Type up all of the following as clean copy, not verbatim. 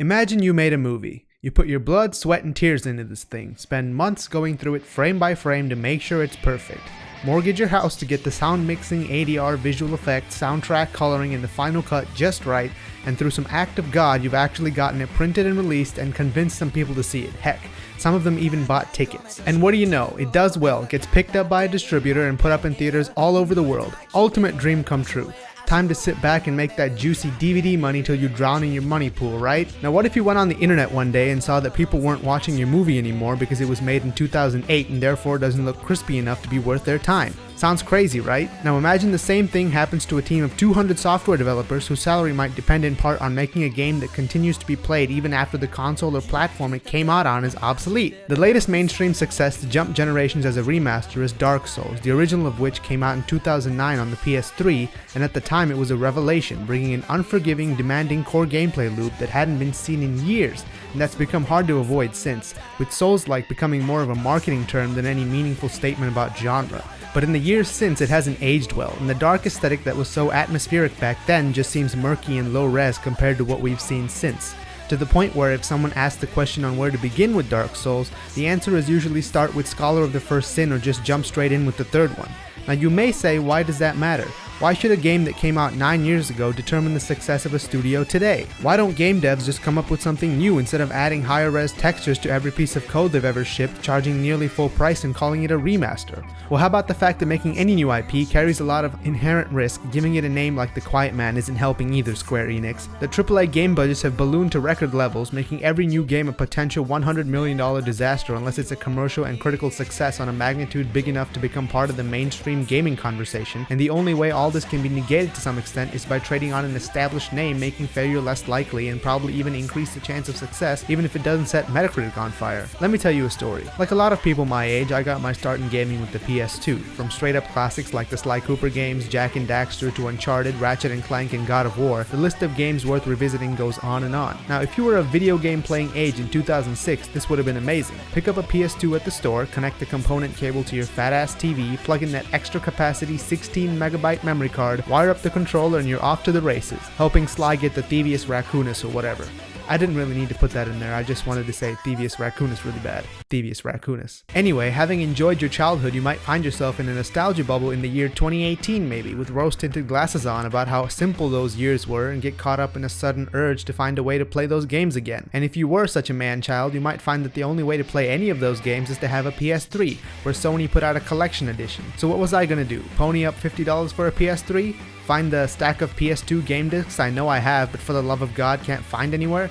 Imagine you made a movie. You put your blood, sweat, and tears into this thing, spend months going through it frame by frame to make sure it's perfect. Mortgage your house to get the sound mixing, ADR, visual effects, soundtrack, coloring, and the final cut just right, and through some act of God, you've actually gotten it printed and released and convinced some people to see it. Heck, some of them even bought tickets. And what do you know? It does well, gets picked up by a distributor and put up in theaters all over the world. Ultimate dream come true. Time to sit back and make that juicy DVD money till you drown in your money pool, right? Now what if you went on the internet one day and saw that people weren't watching your movie anymore because it was made in 2008 and therefore doesn't look crispy enough to be worth their time? Sounds crazy, right? Now imagine the same thing happens to a team of 200 software developers whose salary might depend in part on making a game that continues to be played even after the console or platform it came out on is obsolete. The latest mainstream success to jump generations as a remaster is Dark Souls, the original of which came out in 2009 on the PS3, and at the time it was a revelation, bringing an unforgiving, demanding core gameplay loop that hadn't been seen in years, and that's become hard to avoid since, with Souls-like becoming more of a marketing term than any meaningful statement about genre. But in the years since, it hasn't aged well, and the dark aesthetic that was so atmospheric back then just seems murky and low-res compared to what we've seen since. To the point where if someone asks the question on where to begin with Dark Souls, the answer is usually start with Scholar of the First Sin or just jump straight in with the third one. Now you may say, why does that matter? Why should a game that came out 9 years ago determine the success of a studio today? Why don't game devs just come up with something new instead of adding higher res textures to every piece of code they've ever shipped, charging nearly full price and calling it a remaster? Well, how about the fact that making any new IP carries a lot of inherent risk? Giving it a name like The Quiet Man isn't helping either, Square Enix. The AAA game budgets have ballooned to record levels, making every new game a potential $100 million disaster unless it's a commercial and critical success on a magnitude big enough to become part of the mainstream gaming conversation, and the only way all this can be negated to some extent is by trading on an established name, making failure less likely and probably even increase the chance of success even if it doesn't set Metacritic on fire. Let me tell you a story. Like a lot of people my age, I got my start in gaming with the PS2. From straight up classics like the Sly Cooper games, Jak and Daxter to Uncharted, Ratchet & Clank, and God of War, the list of games worth revisiting goes on and on. Now if you were a video game playing age in 2006, this would have been amazing. Pick up a PS2 at the store, connect the component cable to your fat ass TV, plug in that extra capacity 16 megabyte memory card, wire up the controller, and you're off to the races, helping Sly get the Thievius Raccoonus or whatever. I didn't really need to put that in there, I just wanted to say Thievius Raccoonus really bad. Thievius Raccoonus. Anyway, having enjoyed your childhood, you might find yourself in a nostalgia bubble in the year 2018 maybe, with rose-tinted glasses on about how simple those years were and get caught up in a sudden urge to find a way to play those games again. And if you were such a man-child, you might find that the only way to play any of those games is to have a PS3, where Sony put out a collection edition. So what was I gonna do? Pony up $50 for a PS3? Find the stack of PS2 game discs I know I have, but for the love of God can't find anywhere?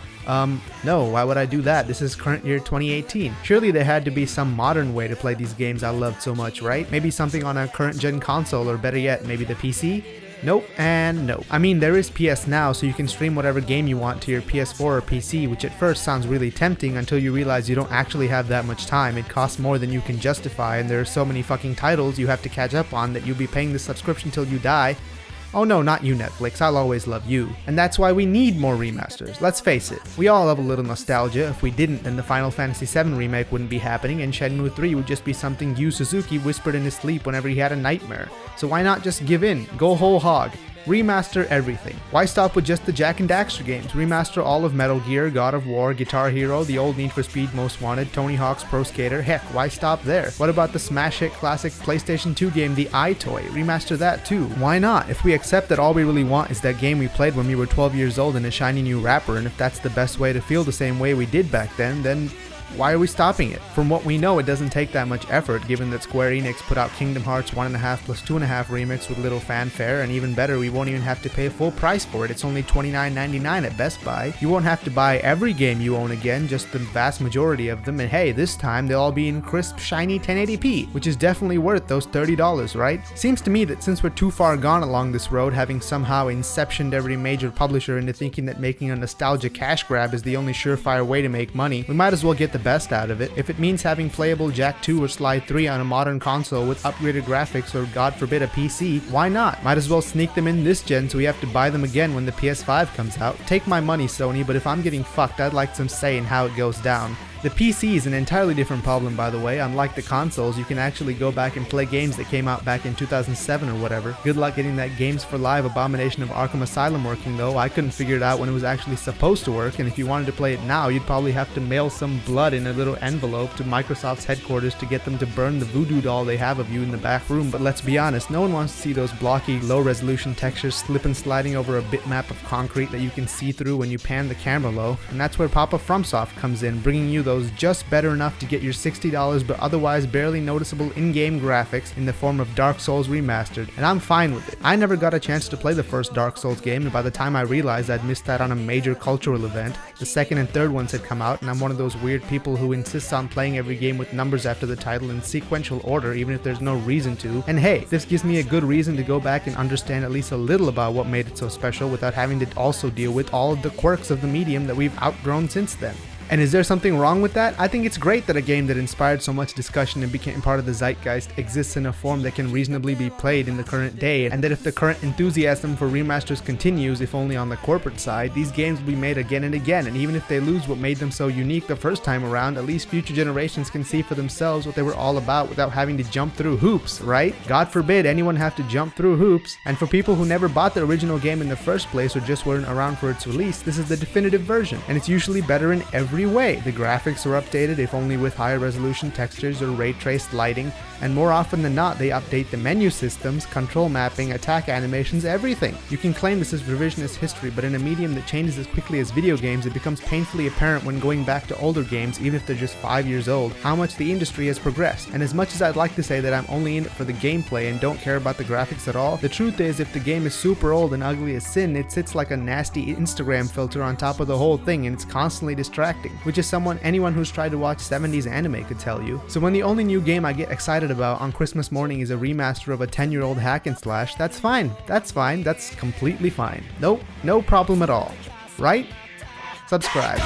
No, why would I do that? This is current year 2018. Surely there had to be some modern way to play these games I loved so much, right? Maybe something on a current gen console, or better yet, maybe the PC? Nope and nope. I mean, there is PS Now, so you can stream whatever game you want to your PS4 or PC, which at first sounds really tempting until you realize you don't actually have that much time. It costs more than you can justify, and there are so many fucking titles you have to catch up on that you'll be paying the subscription till you die. Oh no, not you Netflix, I'll always love you. And that's why we need more remasters. Let's face it, we all love a little nostalgia. If we didn't, then the Final Fantasy VII remake wouldn't be happening, and Shenmue 3 would just be something Yu Suzuki whispered in his sleep whenever he had a nightmare. So why not just give in, go whole hog? Remaster everything. Why stop with just the Jak and Daxter games? Remaster all of Metal Gear, God of War, Guitar Hero, the old Need for Speed Most Wanted, Tony Hawk's Pro Skater. Heck, why stop there? What about the smash hit classic PlayStation 2 game, The iToy? Remaster that too. Why not? If we accept that all we really want is that game we played when we were 12 years old in a shiny new wrapper, and if that's the best way to feel the same way we did back then why are we stopping it? From what we know, it doesn't take that much effort, given that Square Enix put out Kingdom Hearts 1.5 plus 2.5 remix with little fanfare, and even better, we won't even have to pay full price for it. It's only $29.99 at Best Buy. You won't have to buy every game you own again, just the vast majority of them, and hey, this time they'll all be in crisp, shiny 1080p, which is definitely worth those $30, right? Seems to me that since we're too far gone along this road, having somehow inceptioned every major publisher into thinking that making a nostalgia cash grab is the only surefire way to make money, we might as well get the best out of it. If it means having playable Jak 2 or Sly 3 on a modern console with upgraded graphics, or god forbid a PC, why not? Might as well sneak them in this gen so we have to buy them again when the PS5 comes out. Take my money, Sony, but if I'm getting fucked, I'd like some say in how it goes down. The PC is an entirely different problem, by the way. Unlike the consoles, you can actually go back and play games that came out back in 2007 or whatever. Good luck getting that Games for Live Abomination of Arkham Asylum working though. I couldn't figure it out when it was actually supposed to work, and if you wanted to play it now, you'd probably have to mail some blood in a little envelope to Microsoft's headquarters to get them to burn the voodoo doll they have of you in the back room. But let's be honest, no one wants to see those blocky, low-resolution textures slip and sliding over a bitmap of concrete that you can see through when you pan the camera low, and that's where Papa FromSoft comes in, bringing you those just better enough to get your $60 but otherwise barely noticeable in-game graphics in the form of Dark Souls Remastered, and I'm fine with it. I never got a chance to play the first Dark Souls game, and by the time I realized I'd missed out on a major cultural event, the second and third ones had come out, and I'm one of those weird people who insists on playing every game with numbers after the title in sequential order even if there's no reason to, and hey, this gives me a good reason to go back and understand at least a little about what made it so special without having to also deal with all of the quirks of the medium that we've outgrown since then. And is there something wrong with that? I think it's great that a game that inspired so much discussion and became part of the zeitgeist exists in a form that can reasonably be played in the current day, and that if the current enthusiasm for remasters continues, if only on the corporate side, these games will be made again and again, and even if they lose what made them so unique the first time around, at least future generations can see for themselves what they were all about without having to jump through hoops, right? God forbid anyone have to jump through hoops. And for people who never bought the original game in the first place or just weren't around for its release, this is the definitive version, and it's usually better in every way. The graphics are updated, if only with higher resolution textures or ray traced lighting, and more often than not they update the menu systems, control mapping, attack animations, everything. You can claim this is revisionist history, but in a medium that changes as quickly as video games, it becomes painfully apparent when going back to older games, even if they're just 5 years old, how much the industry has progressed. And as much as I'd like to say that I'm only in it for the gameplay and don't care about the graphics at all, the truth is if the game is super old and ugly as sin, it sits like a nasty Instagram filter on top of the whole thing, and it's constantly distracting, which is anyone who's tried to watch 70s anime could tell you. So when the only new game I get excited about on Christmas morning is a remaster of a 10-year-old hack and slash, that's fine. That's fine. That's completely fine. Nope, no problem at all. Right? Subscribe.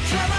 Come on.